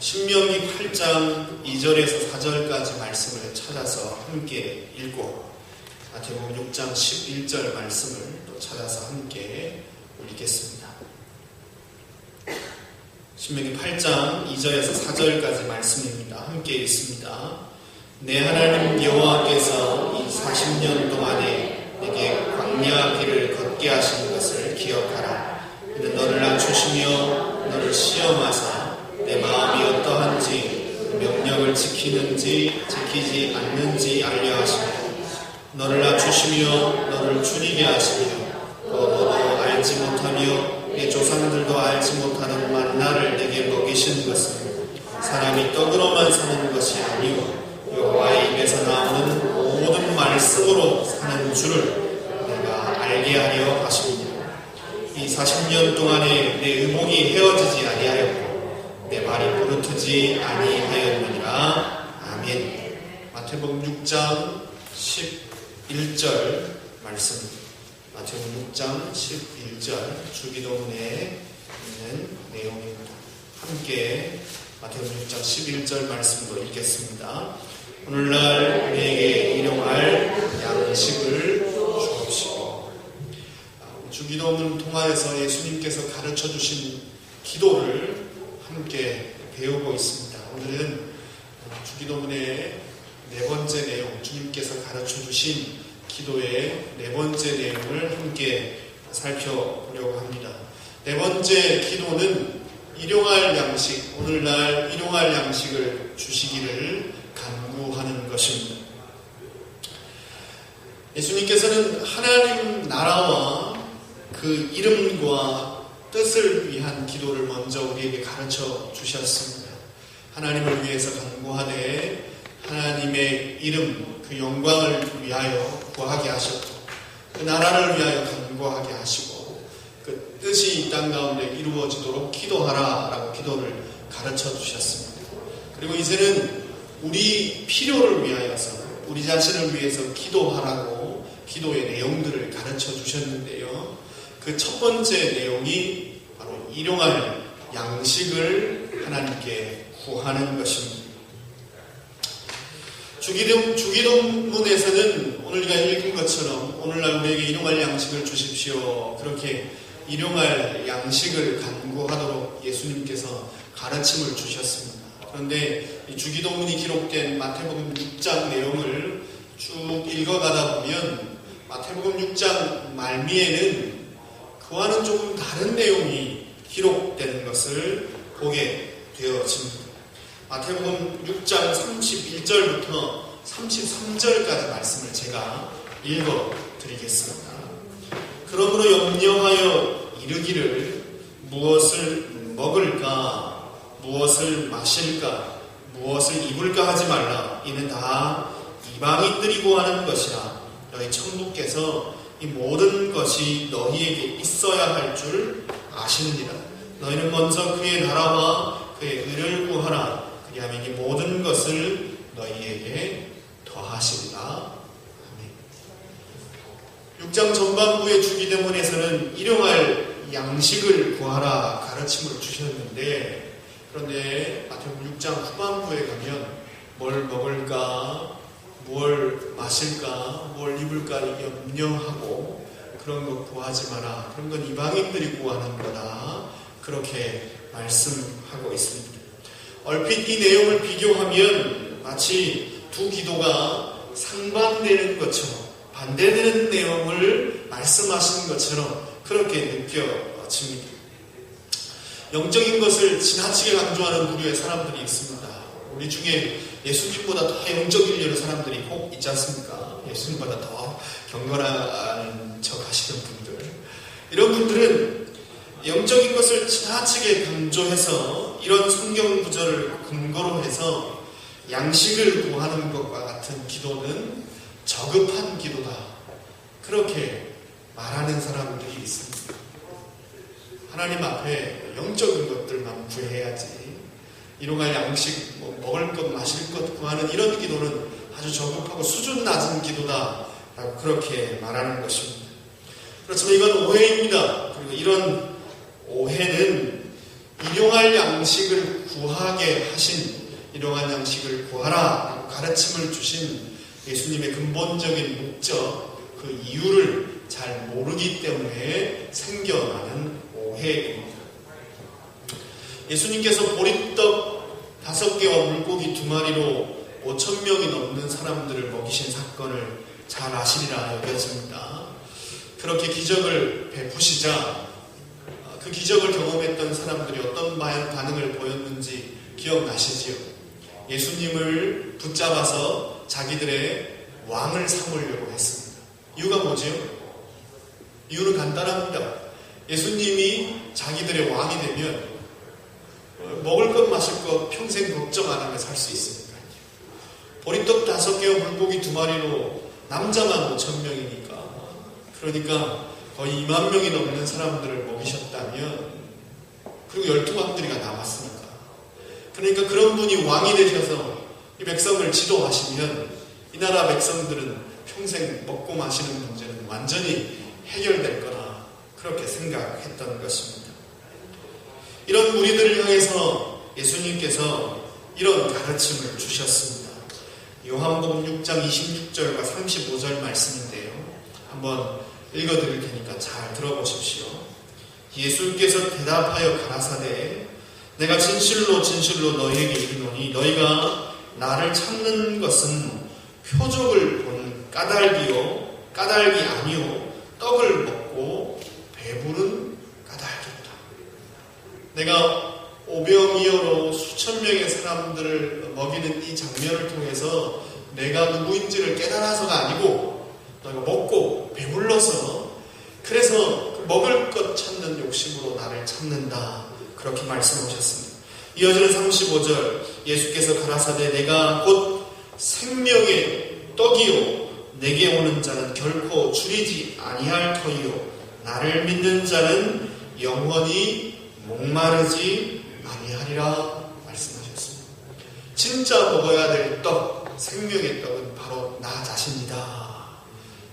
신명기 8장 2절에서 4절까지 말씀을 찾아서 함께 읽고 마태복음 6장 11절 말씀을 또 찾아서 함께 읽겠습니다. 신명기 8장 2절에서 4절까지 말씀입니다. 함께 읽습니다. 내 하나님 여호와께서 이 40년 동안에 내게 광야 길을 걷게 하신 것을 기억하라. 이는 너를 낮추시며 너를 시험하사 내 마음이 어떠한지 명령을 지키는지 지키지 않는지 알려 하시며 너를 낮추시며 너를 줄이게 하시며 너도 알지 못하며 내 조상들도 알지 못하는 만나를 내게 먹이신 것은 사람이 떡으로만 사는 것이 아니오 여호와의 입에서 나오는 모든 말씀으로 사는 줄을 내가 알게 하려 하십니다. 이 40년 동안에 내 의복이 헤어지지 아니하였고 내 말이 부르트지 아니하였느니라. 아멘. 마태복음 6장 11절 말씀. 마태복음 6장 11절 주기도문에 있는 내용입니다. 함께 마태복음 6장 11절 말씀도 읽겠습니다. 오늘날 우리에게 일용할 양식을 주옵시고. 주기도문 통하여서 예수님께서 가르쳐 주신 기도를 함께 배우고 있습니다. 오늘은 주기도문의 네 번째 내용, 주님께서 가르쳐 주신 기도의 네 번째 내용을 함께 살펴보려고 합니다. 네 번째 기도는 일용할 양식, 오늘날 일용할 양식을 주시기를 간구하는 것입니다. 예수님께서는 하나님 나라와 그 이름과 뜻을 위한 기도를 먼저 우리에게 가르쳐 주셨습니다. 하나님을 위해서 간구하되 하나님의 이름, 그 영광을 위하여 구하게 하셨고 그 나라를 위하여 간구하게 하시고 그 뜻이 이 땅 가운데 이루어지도록 기도하라 라고 기도를 가르쳐 주셨습니다. 그리고 이제는 우리 필요를 위하여서 우리 자신을 위해서 기도하라고 기도의 내용들을 가르쳐 주셨는데요. 그 첫 번째 내용이 바로 일용할 양식을 하나님께 구하는 것입니다. 주기도문에서는 오늘 우리가 읽은 것처럼 오늘날 우리에게 일용할 양식을 주십시오. 그렇게 일용할 양식을 간구하도록 예수님께서 가르침을 주셨습니다. 그런데 이 주기도문이 기록된 마태복음 6장 내용을 쭉 읽어가다 보면 마태복음 6장 말미에는 그와는 조금 다른 내용이 기록되는 것을 보게 되어집니다. 마태복음 6장 31절부터 33절까지 말씀을 제가 읽어드리겠습니다. 그러므로 염려하여 이르기를 무엇을 먹을까, 무엇을 마실까, 무엇을 입을까 하지 말라. 이는 다 이방인들이 구하는 것이라. 너희 천부께서 이 모든 것이 너희에게 있어야 할 줄 아시느니라. 너희는 먼저 그의 나라와 그의 의를 구하라. 그리하면 이 모든 것을 너희에게 더하시리라. 6장 전반부의 주기도문에서는 일용할 양식을 구하라 가르침을 주셨는데, 그런데 마태복음 6장 후반부에 가면 뭘 먹을까, 뭘 마실까, 뭘 입을까 염려하고 그런 것 구하지 마라. 그런 건 이방인들이 구하는 거다. 그렇게 말씀하고 있습니다. 얼핏 이 내용을 비교하면 마치 두 기도가 상반되는 것처럼, 반대되는 내용을 말씀하시는 것처럼 그렇게 느껴집니다. 영적인 것을 지나치게 강조하는 부류의 사람들이 있습니다. 우리 중에 예수님보다 더 영적이려는 사람들이 꼭 있지 않습니까? 예수님보다 더 경건한 척 하시는 분들. 이런 분들은 영적인 것을 지나치게 강조해서 이런 성경 구절을 근거로 해서 양식을 구하는 것과 같은 기도는 저급한 기도다. 그렇게 말하는 사람들이 있습니다. 하나님 앞에 영적인 것들만 구해야지, 일용할 양식, 먹을 것, 마실 것 구하는 이런 기도는 아주 저급하고 수준 낮은 기도다 라고 그렇게 말하는 것입니다. 그렇지만 이건 오해입니다. 그리고 이런 오해는 이 일용할 양식을 구하게 하신, 일용할 양식을 구하라 가르침을 주신 예수님의 근본적인 목적, 그 이유를 잘 모르기 때문에 생겨나는 오해입니다. 예수님께서 보리떡 5개와 물고기 2마리로 5,000명이 넘는 사람들을 먹이신 사건을 잘 아시리라 여겨집니다. 그렇게 기적을 베푸시자 그 기적을 경험했던 사람들이 어떤 반응을 보였는지 기억나시지요? 예수님을 붙잡아서 자기들의 왕을 삼으려고 했습니다. 이유가 뭐지요? 이유는 간단합니다. 예수님이 자기들의 왕이 되면 먹을 것 마실 것 평생 걱정 안 하며 살 수 있으니까요. 보리떡 5개와 물고기 2마리로 남자만 5,000명이니까, 그러니까 거의 2만 명이 넘는 사람들을 먹이셨다면, 그리고 12왕들이가 남았으니까, 그러니까 그런 분이 왕이 되셔서 이 백성을 지도하시면 이 나라 백성들은 평생 먹고 마시는 문제는 완전히 해결될 거라 그렇게 생각했던 것입니다. 이런 무리들을 향해서 예수님께서 이런 가르침을 주셨습니다. 요한복음 6장 26절과 35절 말씀인데요. 한번 읽어드릴 테니까 잘 들어보십시오. 예수께서 대답하여 가라사대 내가 진실로 진실로 너희에게 이르노니 너희가 나를 찾는 것은 표적을 보는 까닭이 아니요 떡을 먹고 배부른 까닭이다. 내가 오병이어로 수천 명의 사람들을 먹이는 이 장면을 통해서 내가 누구인지를 깨달아서가 아니고 너희가 먹고 배불러서 그래서 그 먹을 것 찾는 욕심으로 나를 찾는다. 그렇게 말씀하셨습니다. 이어지는 35절 예수께서 가라사대 내가 곧 생명의 떡이요 내게 오는 자는 결코 줄이지 아니할 터이요 나를 믿는 자는 영원히 목마르지 아니하리라 말씀하셨습니다. 진짜 먹어야 될 떡, 생명의 떡은 바로 나 자신이다.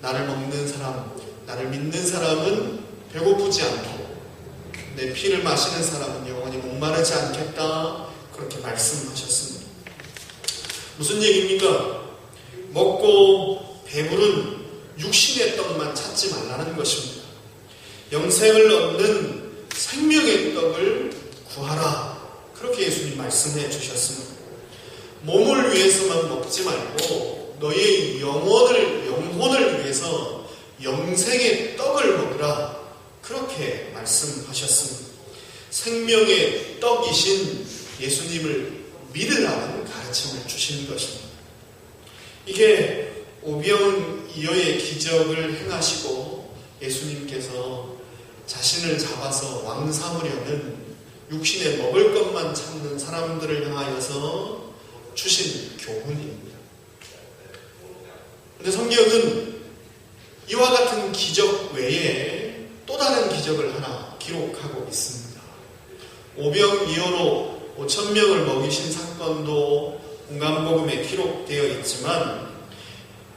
나를 먹는 사람, 나를 믿는 사람은 배고프지 않고 내 피를 마시는 사람은 영원히 목마르지 않겠다. 그렇게 말씀하셨습니다. 무슨 얘기입니까? 먹고 배부른 육신의 떡만 찾지 말라는 것입니다. 영생을 얻는 생명의 떡을 구하라. 그렇게 예수님 말씀해 주셨습니다. 몸을 위해서만 먹지 말고 너의 영혼을 위해서 영생의 떡을 먹으라. 그렇게 말씀하셨습니다. 생명의 떡이신 예수님을 믿으라는 가르침을 주신 것입니다. 이게 오병이어의 기적을 행하시고 예수님께서 자신을 잡아서 왕 삼으려는 육신에 먹을 것만 찾는 사람들을 향하여서 주신 교훈입니다. 그런데 성경은 이와 같은 기적 외에 또 다른 기적을 하나 기록하고 있습니다. 오병이어로 5,000명을 먹이신 사건도 공간복음에 기록되어 있지만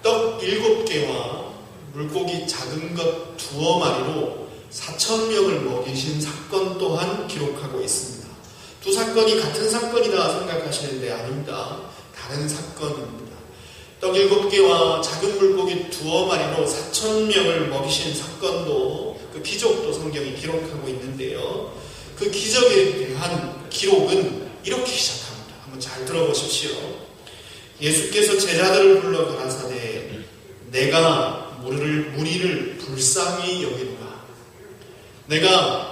떡 7개와 물고기 작은 것 2마리로 4,000명을 먹이신 사건 또한 기록하고 있습니다. 두 사건이 같은 사건이다 생각하시는데 아닙니다. 다른 사건입니다. 떡 7개와 작은 물고기 2마리로 4,000명을 먹이신 사건도 그 기적도 성경이 기록하고 있는데요. 그 기적에 대한 기록은 이렇게 시작합니다. 한번 잘 들어보십시오. 예수께서 제자들을 불러 가라사대 내가 무리를 불쌍히 여기노라.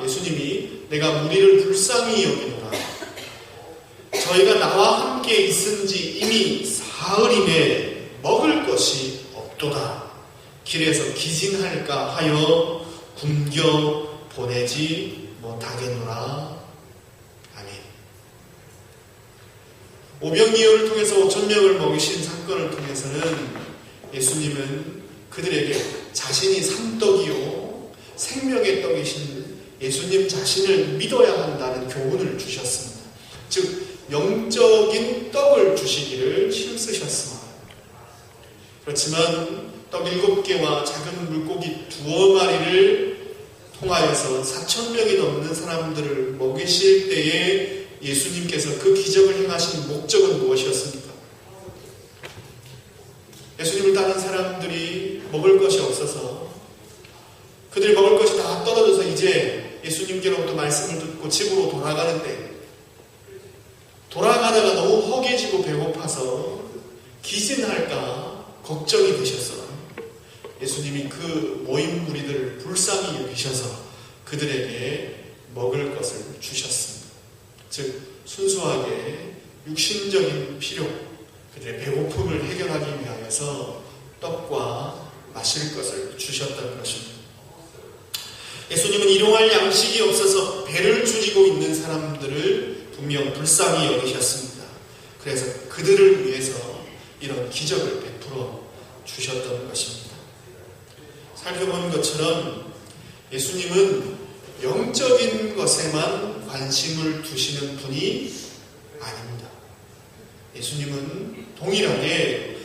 예수님이 내가 무리를 불쌍히 여기노라. 저희가 나와 함께 있은지 이미 사흘임에 먹을 것이 없도다. 길에서 기진할까 하여 굶겨 보내지 못하겠노라. 아멘. 오병이어를 통해서 5,000명을 먹이신 사건을 통해서는 예수님은 그들에게 자신이 산떡이요 생명의 떡이신 예수님 자신을 믿어야 한다는 교훈을 주셨습니다. 즉 영적인 떡을 주시기를 힘쓰셨습니다. 그렇지만 떡 7개와 작은 물고기 2마리를 통하여서 4,000명이 넘는 사람들을 먹이실 때에 예수님께서 그 기적을 행하신 목적은 무엇이었습니까? 예수님을 따른 사람들이 먹을 것이 없어서 그들이 먹을 것이 다 떨어져서 이제 예수님께로부터 말씀을 듣고 집으로 돌아가는데 돌아가다가 너무 허기지고 배고파서 기진할까 걱정이 되셔서 예수님이 그 모인 무리들을 불쌍히 여기셔서 그들에게 먹을 것을 주셨습니다. 즉 순수하게 육신적인 필요, 그들의 배고픔을 해결하기 위하여서 떡과 마실 것을 주셨던 것입니다. 예수님은 일용할 양식이 없어서 배를 줄이고 있는 사람들을 분명 불쌍히 여기셨습니다. 그래서 그들을 위해서 이런 기적을 베풀어 주셨던 것입니다. 살펴본 것처럼 예수님은 영적인 것에만 관심을 두시는 분이 아닙니다. 예수님은 동일하게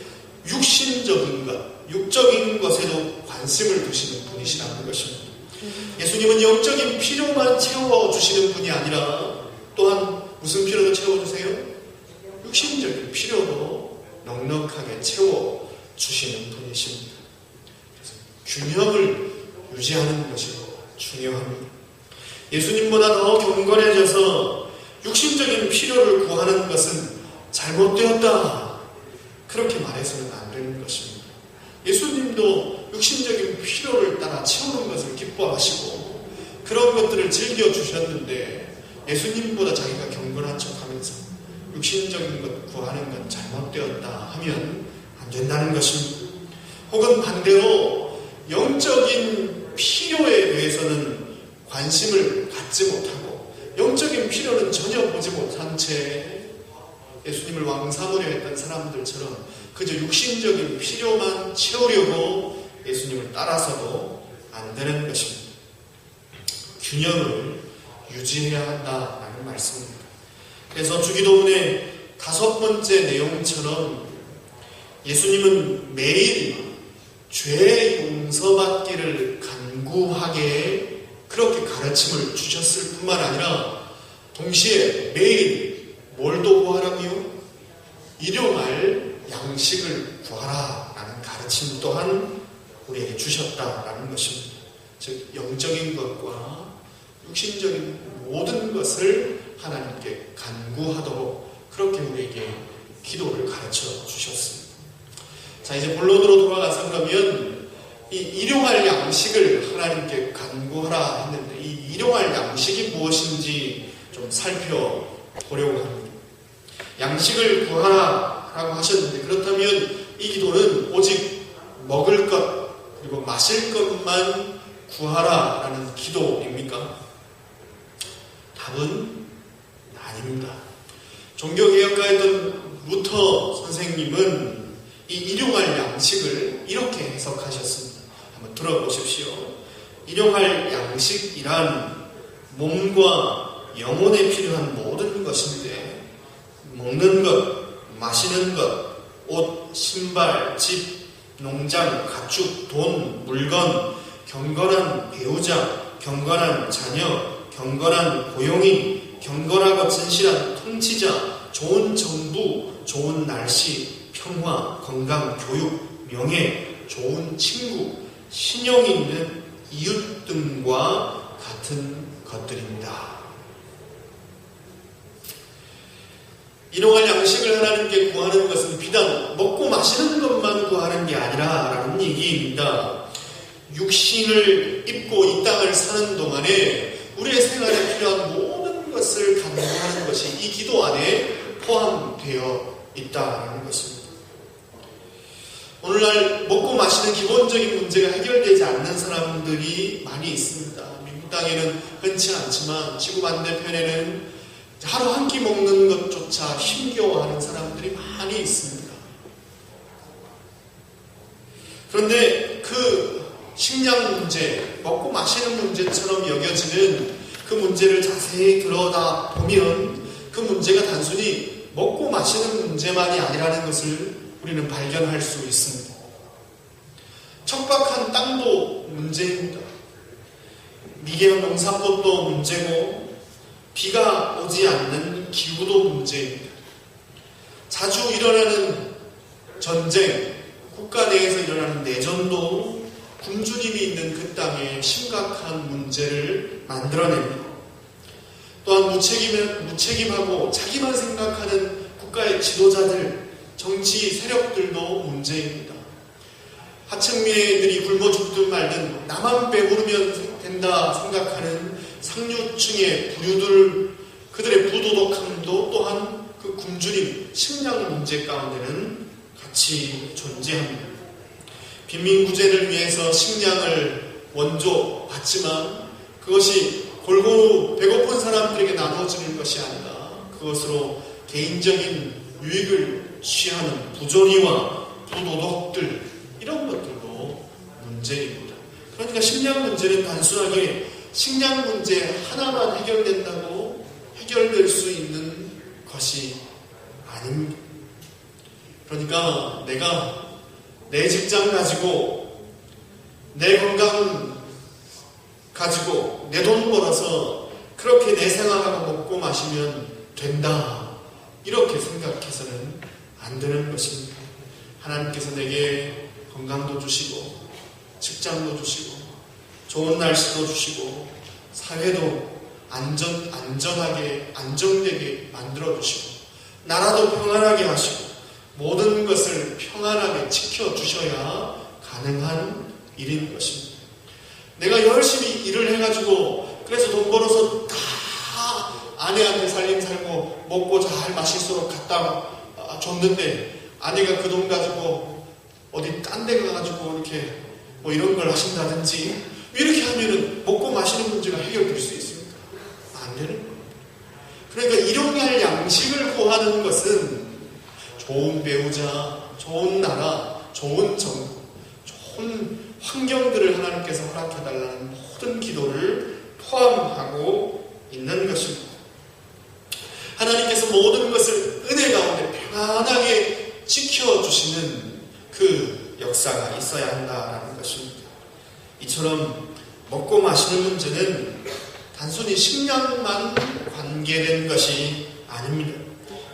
육신적인 것, 육적인 것에도 관심을 두시는 분이시라는 것입니다. 예수님은 영적인 필요만 채워주시는 분이 아니라 또한 무슨 필요도 채워주세요? 육신적인 필요도 넉넉하게 채워주시는 분이십니다. 그래서 균형을 유지하는 것이 중요합니다. 예수님보다 더 경건해져서 육신적인 필요를 구하는 것은 잘못되었다, 그렇게 말해서는 안 되는 것입니다. 예수님도 육신적인 필요를 따라 채우는 것을 기뻐하시고 그런 것들을 즐겨주셨는데 예수님보다 자기가 경건한 척하면서 육신적인 것 구하는 건 잘못되었다 하면 안 된다는 것입니다. 혹은 반대로 영적인 필요에 대해서는 관심을 갖지 못하고 영적인 필요는 전혀 보지 못한 채 예수님을 왕삼으려 했던 사람들처럼 그저 육신적인 필요만 채우려고 예수님을 따라서도 안 되는 것입니다. 균형을 유지해야 한다는 말씀입니다. 그래서 주기도문의 5번째 내용처럼 예수님은 매일 죄 용서받기를 간구하게 그렇게 가르침을 주셨을 뿐만 아니라 동시에 매일 뭘 또 구하라고요? 일용할 양식을 구하라 라는 가르침 또한 우리에게 주셨다라는 것입니다. 즉 영적인 것과 육신적인 모든 것을 하나님께 간구하도록 그렇게 우리에게 기도를 가르쳐 주셨습니다. 자, 이제 본론으로 돌아가서 그러면 이 일용할 양식을 하나님께 간구하라 했는데 이 일용할 양식이 무엇인지 좀 살펴보려고 합니다. 양식을 구하라 라고 하셨는데 그렇다면 이 기도는 오직 먹을 것 그리고 마실 것만 구하라 라는 기도입니까? 답은 아닙니다. 종교개혁가였던 루터 선생님은 이 일용할 양식을 이렇게 해석하셨습니다. 한번 들어보십시오. 일용할 양식이란 몸과 영혼에 필요한 모든 것인데 먹는 것, 마시는 것, 옷, 신발, 집, 농장, 가축, 돈, 물건, 경건한 배우자, 경건한 자녀, 경건한 고용인, 경건하고 진실한 통치자, 좋은 정부, 좋은 날씨, 평화, 건강, 교육, 명예, 좋은 친구, 신용 있는 이웃 등과 같은 것들입니다. 일용할 양식을 하나님께 구하는 것은 비단 먹고 마시는 것만 구하는 게 아니라 라는 얘기입니다. 육신을 입고 이 땅을 사는 동안에 우리의 생활에 필요한 모든 것을 간구하는 것이 이 기도 안에 포함되어 있다는 것입니다. 오늘날 먹고 마시는 기본적인 문제가 해결되지 않는 사람들이 많이 있습니다. 미국 땅에는 흔치 않지만 지구 반대편에는 하루 한 끼 먹는 것조차 힘겨워하는 사람들이 많이 있습니다. 그런데 그 식량 문제, 먹고 마시는 문제처럼 여겨지는 그 문제를 자세히 들여다 보면 그 문제가 단순히 먹고 마시는 문제만이 아니라는 것을 우리는 발견할 수 있습니다. 척박한 땅도 문제입니다. 미개한 농사법도 문제고 비가 오지 않는 기후도 문제입니다. 자주 일어나는 전쟁, 국가 내에서 일어나는 내전도 굶주림이 있는 그 땅에 심각한 문제를 만들어냅니다. 또한 무책임하고 자기만 생각하는 국가의 지도자들, 정치 세력들도 문제입니다. 하층민들이 굶어 죽든 말든 나만 배부르면 된다 생각하는 상류층의 부류들, 그들의 부도덕함도 또한 그 굶주림, 식량 문제 가운데는 같이 존재합니다. 빈민구제를 위해서 식량을 원조 받지만 그것이 골고루 배고픈 사람들에게 나눠지는 것이 아니라 그것으로 개인적인 유익을 취하는 부조리와 부도덕들, 이런 것들도 문제입니다. 그러니까 식량 문제는 단순하게 식량 문제 하나만 해결된다고 해결될 수 있는 것이 아닙니다. 그러니까 내가 내 직장 가지고 내 건강 가지고 내 돈 벌어서 그렇게 내 생활하고 먹고 마시면 된다, 이렇게 생각해서는 안 되는 것입니다. 하나님께서 내게 건강도 주시고 직장도 주시고 좋은 날씨도 주시고 사회도 안전하게 안정되게 만들어 주시고 나라도 평안하게 하시고 모든 것을 평안하게 지켜주셔야 가능한 일인 것입니다. 내가 열심히 일을 해가지고 그래서 돈 벌어서 다 아내한테 살림 살고 먹고 잘 맛있도록 갖다 줬는데 아내가 그 돈 가지고 어디 딴 데 가가지고 이렇게 뭐 이런 걸 하신다든지 이렇게 하면은 먹고 마시는 문제가 해결될 수 있습니까? 안 되는 거예요. 그러니까 일용할 양식을 구하는 것은 좋은 배우자, 좋은 나라, 좋은 정부, 좋은 환경들을 하나님께서 허락해달라는 모든 기도를 포함하고 있는 것입니다. 하나님께서 모든 것을 은혜 가운데 평안하게 지켜주시는 그 역사가 있어야 한다는 것입니다. 이처럼 먹고 마시는 문제는 단순히 식량만 관계된 것이 아닙니다.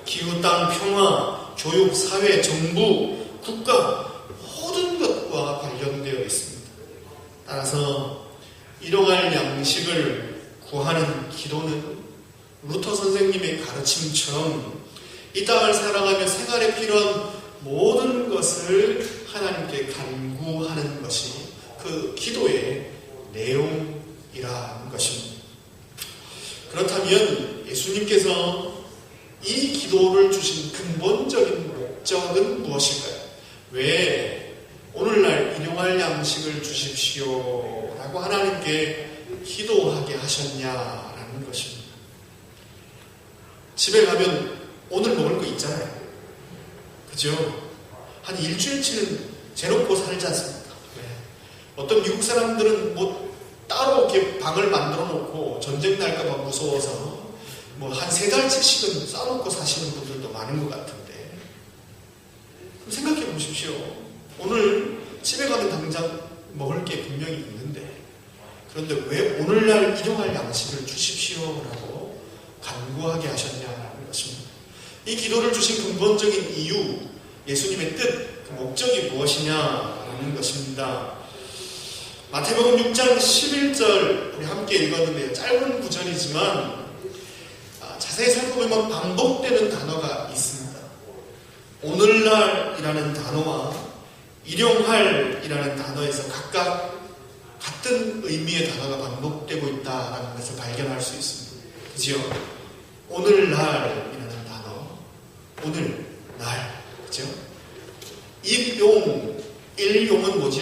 기후, 땅, 평화, 교육, 사회, 정부, 국가 모든 것과 관련되어 있습니다. 따라서 일용할 양식을 구하는 기도는 루터 선생님의 가르침처럼 이 땅을 살아가며 생활에 필요한 모든 것을 하나님께 간구하는 것이 그 기도의 내용이라는 것입니다. 그렇다면 예수님께서 이 기도를 주신 근본적인 목적은 무엇일까요? 왜 오늘날 일용할 양식을 주십시오 라고 하나님께 기도하게 하셨냐라는 것입니다. 집에 가면 오늘 먹을 거 있잖아요. 그죠? 한 일주일치는 재놓고 살지 않습니까? 네. 어떤 미국 사람들은 뭐 따로 이렇게 방을 만들어 놓고 전쟁 날까봐 무서워서 뭐 한 3달치씩은 싸놓고 사시는 분들도 많은 것 같은데, 그럼 생각해 보십시오. 오늘 집에 가면 당장 먹을 게 분명히 있는데, 그런데 왜 오늘날 일용할 양식을 주십시오라고 간구하게 하셨냐는 것입니다. 이 기도를 주신 근본적인 이유, 예수님의 뜻, 그 목적이 무엇이냐라는 것입니다. 마태복음 6장 11절 우리 함께 읽었는데요. 짧은 구절이지만 자세히 살펴보면 반복되는 단어가 있습니다. 오늘날이라는 단어와 일용할이라는 단어에서 각각 같은 의미의 단어가 반복되고 있다는 것을 발견할 수 있습니다. 그죠? 오늘날이라는 단어, 오늘날, 그죠? 일용은 뭐죠?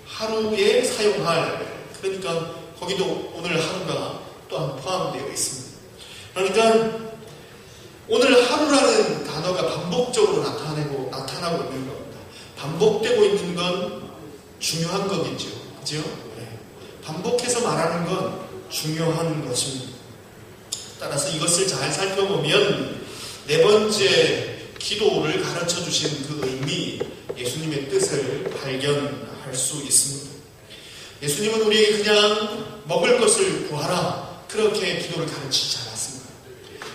하루에 사용할, 그러니까 거기도 오늘 하루가 또한 포함되어 있습니다. 그러니까 오늘 하루라는 단어가 반복적으로 나타나고 있는 겁니다. 반복되고 있는 건 중요한 거겠죠. 그죠? 네. 반복해서 말하는 건 중요한 것입니다. 따라서 이것을 잘 살펴보면 네 번째 기도를 가르쳐 주신 그 의미, 예수님의 뜻을 발견할 수 있습니다. 예수님은 우리에게 그냥 먹을 것을 구하라 그렇게 기도를 가르치지 않았습니다.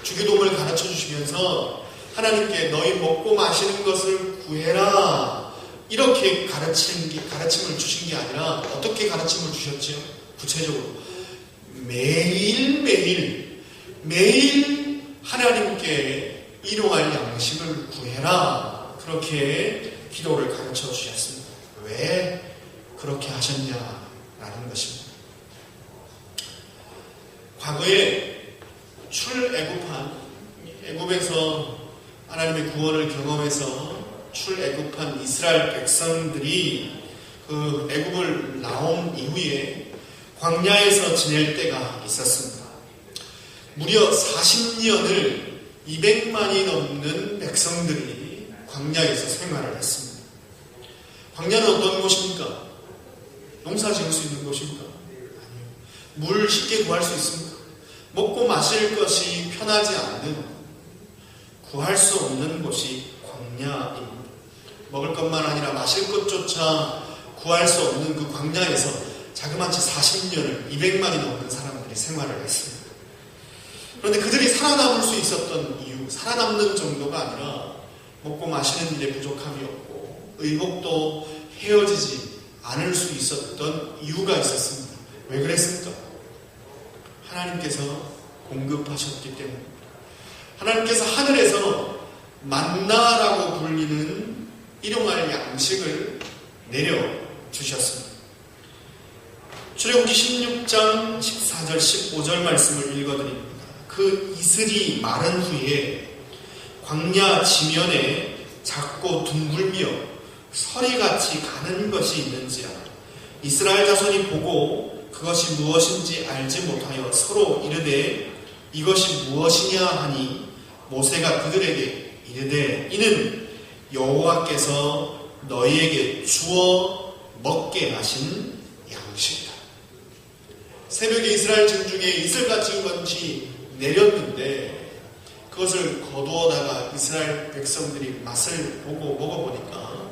주기도문을 가르쳐 주시면서 하나님께 너희 먹고 마시는 것을 구해라 이렇게 가르침을 주신 게 아니라 어떻게 가르침을 주셨지요? 구체적으로 매일 하나님께 일용할 양식을 구해라 그렇게 기도를 가르쳐 주셨습니다. 왜 그렇게 하셨냐라는 것입니다. 과거에 애굽에서 하나님의 구원을 경험해서 출애굽한 이스라엘 백성들이 그 애굽을 나온 이후에 광야에서 지낼 때가 있었습니다. 무려 40년을 200만이 넘는 백성들이 광야에서 생활을 했습니다. 광야는 어떤 곳입니까? 농사 지을 수 있는 곳입니까? 아니요. 물 쉽게 구할 수 있습니까? 먹고 마실 것이 편하지 않는 구할 수 없는 곳이 광야입니다. 먹을 것만 아니라 마실 것조차 구할 수 없는 그 광야에서 자그마치 40년을 200만이 넘는 사람들이 생활을 했습니다. 그런데 그들이 살아남을 수 있었던 이유, 살아남는 정도가 아니라 먹고 마시는 일에 부족함이 없고 의복도 헤어지지 않을 수 있었던 이유가 있었습니다. 왜 그랬습니까? 하나님께서 공급하셨기 때문입니다. 하나님께서 하늘에서 만나라고 불리는 일용할 양식을 내려주셨습니다. 출애굽기 16장 14절 15절 말씀을 읽어드립니다. 그 이슬이 마른 후에 광야 지면에 작고 둥글며 서리같이 가는 것이 있는지라 이스라엘 자손이 보고 그것이 무엇인지 알지 못하여 서로 이르되 이것이 무엇이냐 하니 모세가 그들에게 이르되 이는 여호와께서 너희에게 주어 먹게 하신 양식이다. 새벽에 이스라엘 증중에 이슬같이 것이 내렸는데 그것을 거두어다가 이스라엘 백성들이 맛을 보고 먹어보니까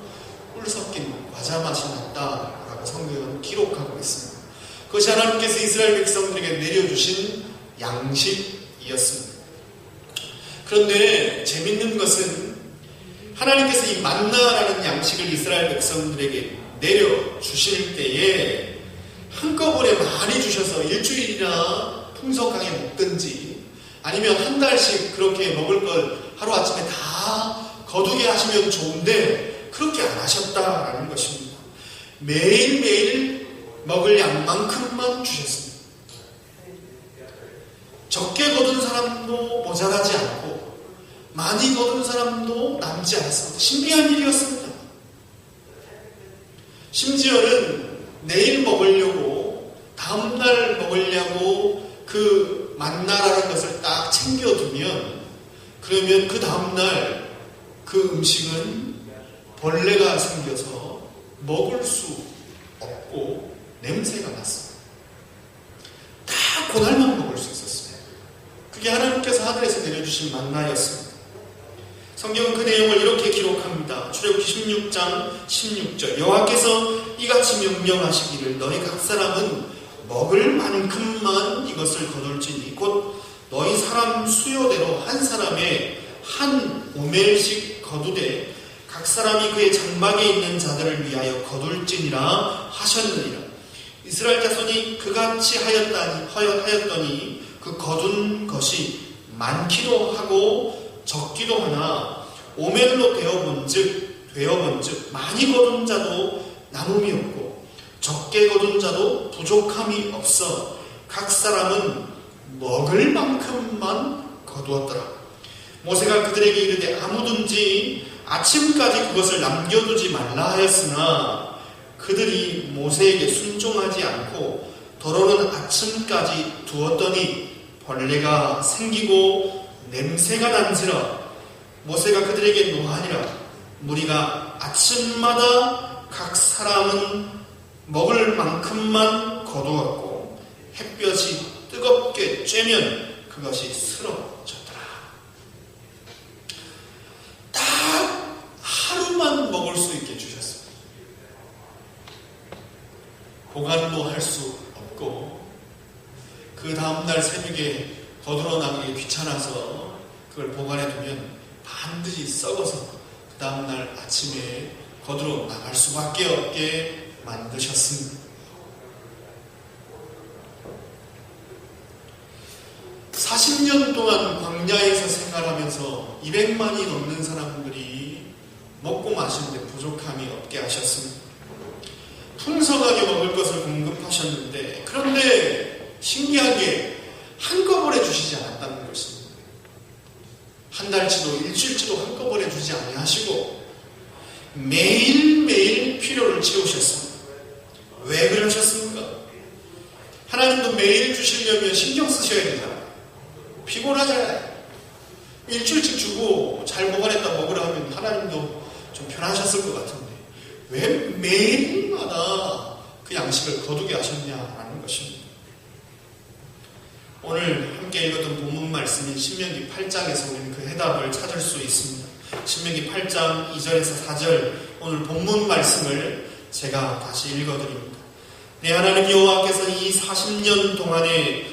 꿀 섞인 과자 맛이 났다라고 성경은 기록하고 있습니다. 그것이 하나님께서 이스라엘 백성들에게 내려주신 양식이었습니다. 그런데 재밌는 것은 하나님께서 이 만나라는 양식을 이스라엘 백성들에게 내려주실 때에 한꺼번에 많이 주셔서 일주일이나 풍성하게 먹든지 아니면 한 달씩 그렇게 먹을 걸 하루아침에 다 거두게 하시면 좋은데 그렇게 안 하셨다라는 것입니다. 매일매일 먹을 양만큼만 주셨습니다. 적게 거둔 사람도 모자라지 않고 많이 거둔 사람도 남지 않았습니다. 신비한 일이었습니다. 심지어는 내일 먹으려고 다음날 먹으려고 그 만나라는 것을 딱 챙겨두면 그러면 그 다음날 그 음식은 벌레가 생겨서 먹을 수 없고 냄새가 났습니다. 다 그날만 먹을 수 있었어요. 그게 하나님께서 하늘에서 내려주신 만나였습니다. 성경은 그 내용을 이렇게 기록합니다. 출애굽기 16장 16절 여호와께서 이같이 명령하시기를 너희 각 사람은 먹을 만큼만 이것을 거둘지니 곧 너희 사람 수요대로 한 사람의 한 오멜씩 거두되 각 사람이 그의 장막에 있는 자들을 위하여 거둘지니라 하셨느니라. 이스라엘 자손이 그같이 하였더니 그 거둔 것이 많기도 하고 적기도 하나 오멜로 되어본즉 많이 거둔 자도 남음이 없고 적게 거둔 자도 부족함이 없어 각 사람은 먹을 만큼만 거두었더라. 모세가 그들에게 이르되 아무든지 아침까지 그것을 남겨두지 말라 하였으나 그들이 모세에게 순종하지 않고 더러는 아침까지 두었더니 벌레가 생기고 냄새가 난지라. 모세가 그들에게 노하니라. 무리가 아침마다 각 사람은 먹을 만큼만 거두었고 햇볕이 뜨겁게 쬐면 그것이 쓰러졌더라. 딱 하루만 먹을 수 있게 주셨습니다. 보관도 귀찮아서 그걸 보관해 두면 반드시 썩어서 그 다음날 아침에 거두러 나갈 수밖에 없게 만드셨습니다. 40년 동안 광야에서 생활하면서 200만이 넘는 사람들이 먹고 마시는데 부족함이 없게 하셨습니다. 풍성하게 먹을 것을 공급하셨는데, 그런데 신기하게 한꺼번에 주시지 않았다는 것입니다. 한 달치도 일주일치도 한꺼번에 주지 아니하시고 매일매일 필요를 채우셨습니다. 왜 그러셨습니까? 하나님도 매일 주시려면 신경 쓰셔야 되잖아요. 피곤하잖아요. 일주일치 주고 잘 보관했다 먹으라 하면 하나님도 좀 편하셨을 것 같은데 왜 매일마다 그 양식을 거두게 하셨냐라는 것입니다. 오늘 함께 읽었던 본문 말씀인 신명기 8장에서 우리는 그 해답을 찾을 수 있습니다. 신명기 8장 2절에서 4절 오늘 본문 말씀을 제가 다시 읽어드립니다. 내 하나님 여호와께서 이 40년 동안에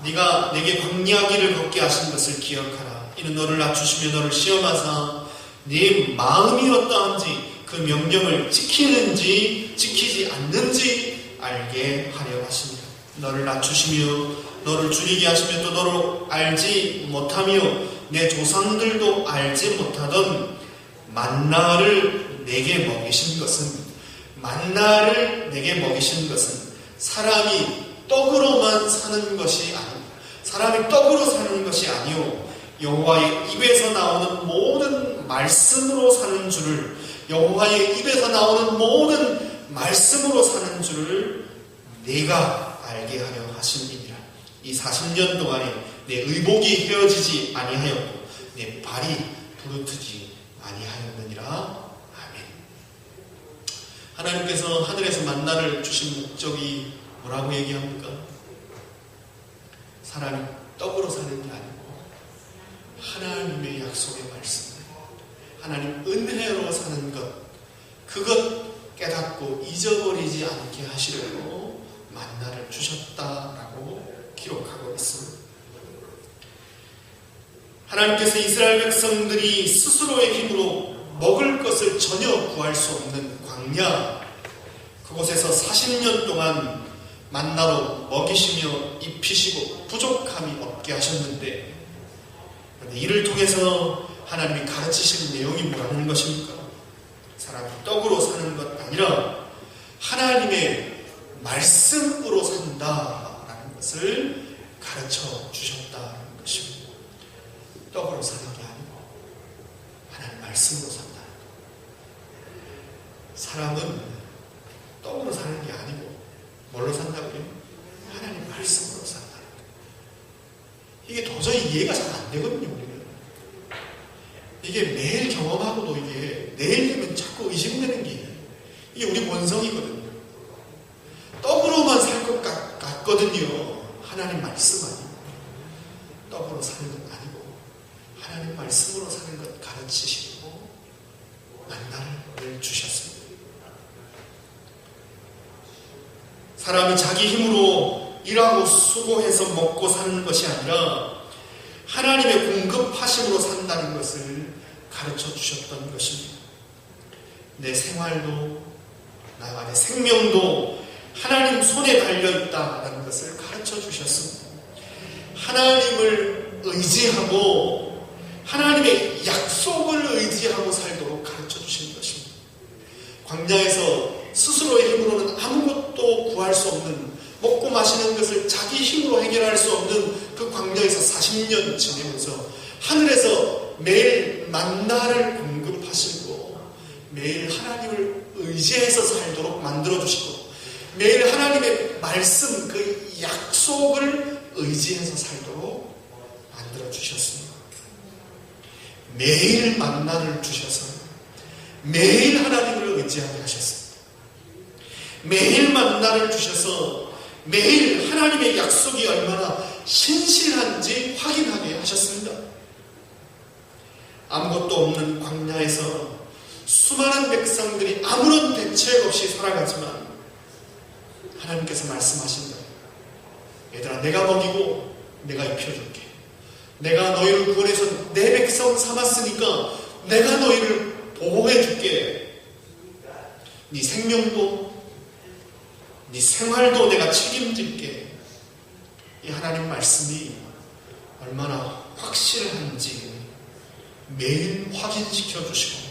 네가 내게 광야길을 걷게 하신 것을 기억하라. 이는 너를 낮추시며 너를 시험하사 네 마음이 어떠한지 그 명령을 지키는지 지키지 않는지 알게 하려 하십니다. 너를 낮추시며 너를 줄이게 하시며 또 너를 알지 못하며 내 조상들도 알지 못하던 만나를 내게 먹이신 것은 사람이 떡으로만 사는 것이 아니고 사람이 떡으로 사는 것이 아니요 여호와의 입에서 나오는 모든 말씀으로 사는 줄을 여호와의 입에서 나오는 모든 말씀으로 사는 줄을 내가 알게 하려 하심이니라. 이 40년 동안에 내 의복이 헤어지지 아니하였고 내 발이 부르트지 아니하였느니라. 아멘. 하나님께서 하늘에서 만나를 주신 목적이 뭐라고 얘기합니까? 사람이 떡으로 사는 게 아니고 하나님의 약속의 말씀, 하나님 은혜로 사는 것, 그것 깨닫고 잊어버리지 않게 하시려고 만나를 주셨다라고 기록하고 있습니다. 하나님께서 이스라엘 백성들이 스스로의 힘으로 먹을 것을 전혀 구할 수 없는 광야, 그곳에서 40년 동안 만나로 먹이시며 입히시고 부족함이 없게 하셨는데, 그런데 이를 통해서 하나님이 가르치시는 내용이 뭐라는 것입니까? 사람이 떡으로 사는 것 아니라 하나님의 말씀으로 산다라는 것을 가르쳐 주셨다는 것입니다. 떡으로 사는 게 아니고 하나님 말씀으로 산다. 사람은 떡으로 사는 게 아니고 뭘로 산다고요? 하나님 말씀으로 산다. 이게 도저히 이해가 잘 안 되거든요, 우리는. 이게 매일 경험하고도 이게 내일 되면 자꾸 의심되는 게 이게 우리 본성이거든요. 떡으로만 살 것 같거든요. 하나님 말씀 아니고 떡으로 사는 것 아니고 하나님 말씀으로 사는 것 가르치시고 만나를 주셨습니다. 사람이 자기 힘으로 일하고 수고해서 먹고 사는 것이 아니라 하나님의 공급하심으로 산다는 것을 가르쳐 주셨던 것입니다. 내 생활도 나아가 내 생명도 하나님 손에 달려있다는 것을 가르쳐 주셨습니다. 하나님을 의지하고 하나님의 약속을 의지하고 살도록 가르쳐 주신 것입니다. 광야에서 스스로의 힘으로는 아무것도 구할 수 없는, 먹고 마시는 것을 자기 힘으로 해결할 수 없는 그 광야에서 40년 지내면서 하늘에서 매일 만나를 공급하시고 매일 하나님을 의지해서 살도록 만들어주시고 매일 하나님의 말씀, 그 약속을 의지해서 살도록 만들어주셨습니다. 매일 만나를 주셔서 매일 하나님을 의지하게 하셨습니다. 매일 만나를 주셔서 매일 하나님의 약속이 얼마나 신실한지 확인하게 하셨습니다. 아무것도 없는 광야에서 수많은 백성들이 아무런 대책 없이 살아가지만 하나님께서 말씀하신다. 얘들아, 내가 먹이고 내가 입혀줄게. 내가 너희를 구원해서 내 백성 삼았으니까 내가 너희를 보호해 줄게. 네 생명도 네 생활도 내가 책임질게. 이 하나님 말씀이 얼마나 확실한지 매일 확인시켜 주시고,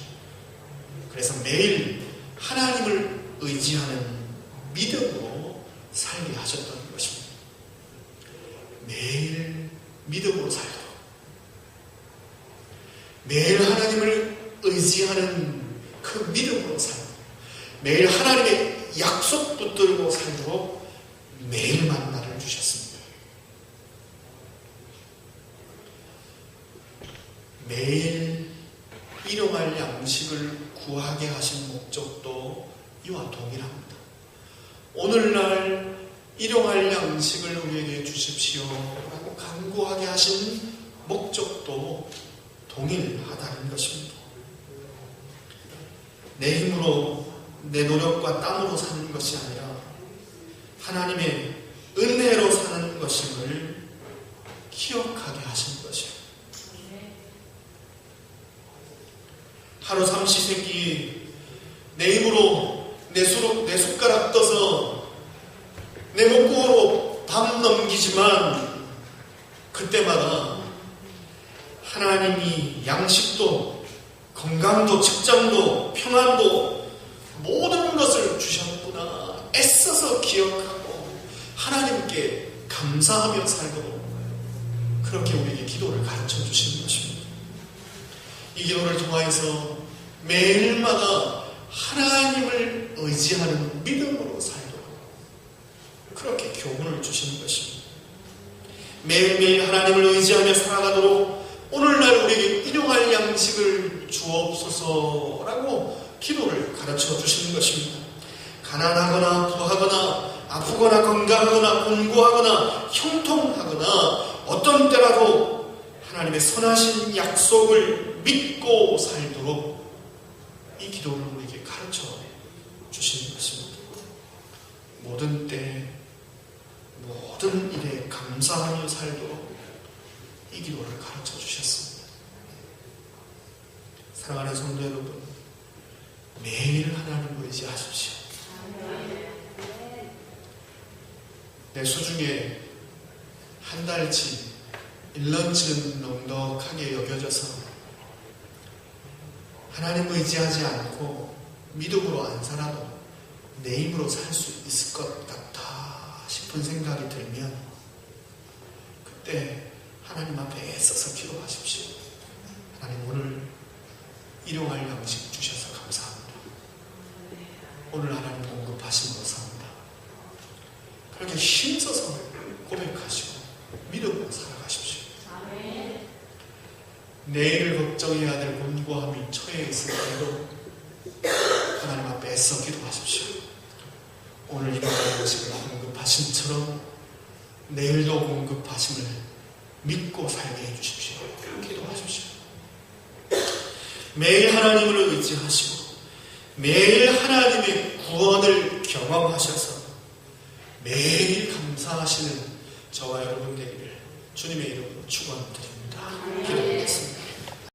그래서 매일 하나님을 의지하는 믿음으로 살게 하셨던 것입니다. 매일 믿음으로 살도록, 매일 하나님을 의지하는 그 믿음으로 살도록, 매일 하나님의 약속 붙들고 살도록 매일 만나를 주셨습니다. 매일 일용할 양식을 구하게 하신 목적도 이와 동일합니다. 오늘날 일용할 양식을 우리에게 주십시오 라고 간구하게 하신 목적도 동일하다는 것입니다. 내 힘으로 내 노력과 땀으로 사는 것이 아니라 하나님의 은혜로 사는 것임을 기억하게 하신 것이에요. 하루 삼시세끼 내 힘으로 내 숟가락 떠서 내 목구멍으로 밥 넘기지만 그때마다 하나님이 양식도 건강도 직장도 평안도 모든 것을 주셨구나 애써서 기억하고 하나님께 감사하며 살도록 그렇게 우리에게 기도를 가르쳐 주시는 것입니다. 이 기도를 통하여서 매일마다 하나님을 의지하는 믿음으로 살도록 그렇게 교훈을 주시는 것입니다. 매일매일 하나님을 의지하며 살아가도록 오늘날 우리에게 일용할 양식을 주옵소서라고 기도를 가르쳐 주시는 것입니다. 가난하거나 부하거나 아프거나 건강하거나 공고하거나 형통하거나 어떤 때라도 하나님의 선하신 약속을 믿고 살도록 이 기도를 우리에게 가르쳐 주시는 것입니다. 모든 때 모든 일에 감사하며 살도록 이 기도를 가르쳐 주셨습니다. 사랑하는 성도 여러분, 매일 하나님을 의지하십시오. 내 수중에 한 달치 1년치는 넉넉하게 여겨져서 하나님을 의지하지 않고 믿음으로 안 살아도 내 힘으로 살 수 있을 것 같아 싶은 생각이 들면 그때 하나님 앞에 애써서 기도하십시오. 하나님, 오늘 일용할 양식 주셔서 감사합니다. 오늘 하나님 공급하신 것 감사합니다. 그렇게 힘써서 고백하시고 믿음으로 살아가십시오. 내일을 걱정해야 될 곤고함이 처해 있을 때도 하나님 앞에 애써 기도하십시오. 오늘 일용할 양식을 공급하신처럼 내일도 공급하심을 믿고 살게 해주십시오. 기도하십시오. 매일 하나님을 의지하시고 매일 하나님의 구원을 경험하셔서 매일 감사하시는 저와 여러분 되기를 주님의 이름으로 축원드립니다. 기도하겠습니다.